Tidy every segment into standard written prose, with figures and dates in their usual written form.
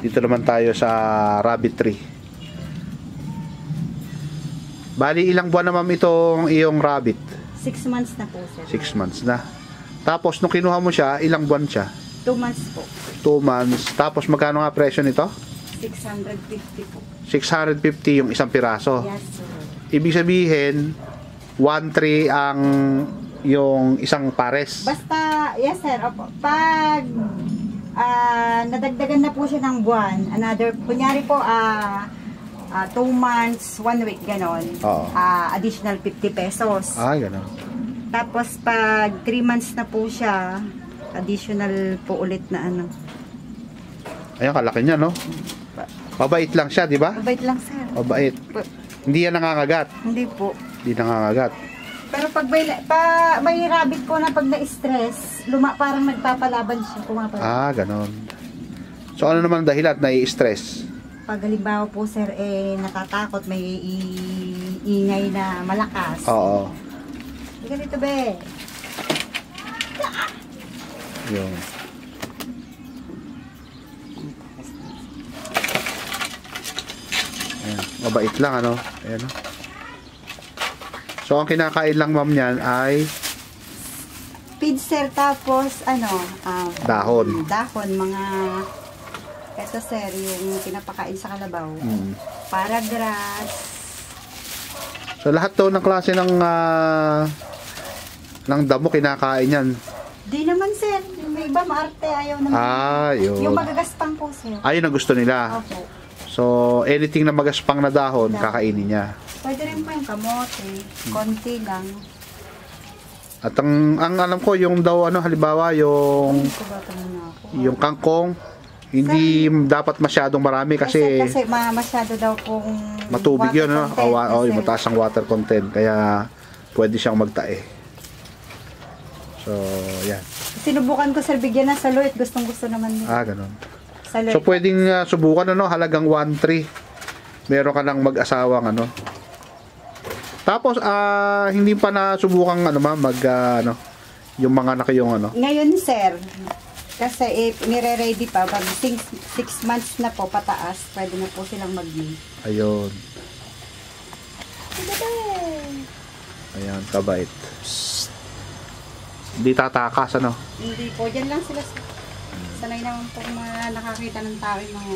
Dito naman tayo sa rabbit tree. Bali, ilang buwan na ma'am itong iyong rabbit? 6 months na po, sir. 6 months na. Tapos, nung kinuha mo siya, ilang buwan siya? 2 months po. 2 months. Tapos, magkano nga presyo nito? 650 po. 650 yung isang piraso. Yes, sir. Ibig sabihin, 1.3 ang yung isang pares. Basta, yes, sir. Opo. Pag nadagdagan na po siya ng buwan, another, kunyari po, 2 months, 1 week, ganon. Oo. Additional 50 pesos. Ganon. Tapos pag 3 months na po siya, additional po ulit na ano. Ayan, kalaki niya, no? Mabait lang siya, di ba? Mabait lang, sir. Mabait. Hindi yan nangangagat. Hindi po. Hindi nangangagat. Pero pag may rabbit po na pag na-stress, parang nagpapalaban siya. Pumapalaban. Ganon. So, ano naman dahilan at nai-stress? Pag halimbawa po, sir, natatakot, may ingay na malakas. Oo. Hindi ganito, be. Yung. Ayan. Mabait lang, ano? Ayan, no? So, ang kinakain lang ma'am niyan ay Feed, sir, tapos, dahon. Dahon, mga, eto, sir, yung pinapakain sa kalabaw. Paragrass. So, lahat to ng klase ng damo kinakain yan. Di naman, sir. Yung may iba, maarte, ayaw naman. Yun. Yung magagaspang po, sir. Ayun ang gusto nila. Opo. So, anything na magaspang na dahon, kakainin niya. Pwede rin po yung kamote. Konti lang. At ang alam ko, yung daw, halimbawa, yung kangkong, hindi dapat masyadong marami kasi masyado daw pong matubig yun, no? Yung mataas ang water content, kaya pwede siyang magtae. So, yan. Sinubukan ko, sir, bigyan ng saluit. Gustong-gusto naman nila. Ganun. Saluit. So, pwedeng subukan, halagang 1.3. Meron ka ng mag-asawang, Tapos, hindi pa nasubukan, yung mga anak yung, Ngayon, sir, kasi nire-ready pa, pag 6 months na po pataas, pwede na po silang mag-meet. Ayun. Ayan, kabait. Hindi tatakas, Hindi po, dyan lang sila. Sanay naman po nakakita ng tao yung mga,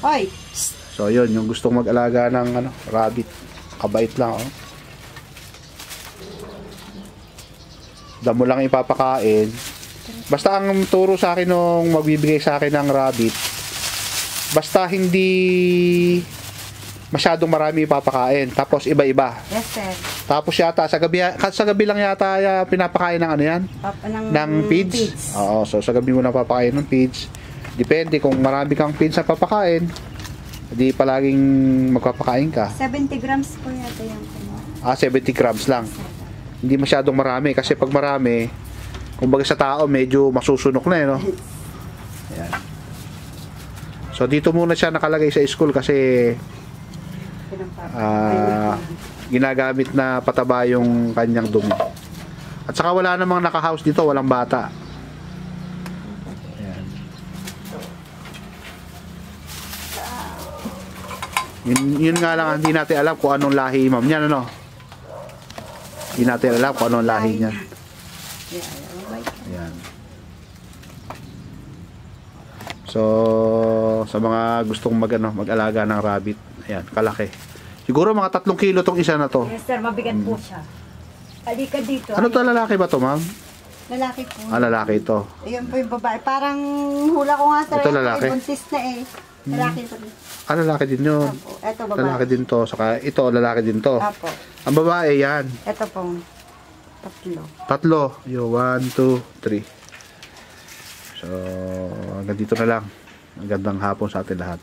hoy! So, yun, yung gustong mag-alaga ng, rabbit. Kabait lang, Damo lang ipapakain. Basta ang turo sa akin nung magbibigay sa akin ng rabbit, basta hindi masyadong marami ipapakain. Tapos iba-iba. Yes, sir. Tapos yata, sa gabi lang yata pinapakain ng yan? Ng feeds. Oo, so sa gabi mo na papakain ng feeds. Depende kung marami kang feeds na papakain, hindi palaging magpapakain ka. 70 grams po yata yan. 70 grams lang. Hindi masyadong marami kasi pag marami, kumbaga sa tao medyo masusunok na no. Ayan. So dito muna siya nakalagay sa school kasi ginagamit na pataba yung kanyang dumi. At saka wala namang naka-house dito, walang bata. Ayan. Yun nga lang, hindi natin alam kung anong lahi ma'am niyan, Hindi natin alam kung anong lahi niyan. Ayan. So, sa mga gustong mag-alaga ng rabbit, ayan, kalaki. Siguro mga 3 kilo tong isa na to. Yes, sir, mabigat po siya. Halika dito. Ano to, lalaki ba to, ma'am? Lalaki po. Lalaki ito. Ayun po yung babae. Parang hula ko nga, sir. Ito lalaki? Buntis na Lalaki po. Lalaki din yun. Apo. Ito babae. Lalaki din to. Saka ito, lalaki din to. Apo. Ang babae, yan. Ito pong 3. 3. Yo, 1, 2, 3. So, hanggang dito na lang. Magandang hapon sa atin lahat.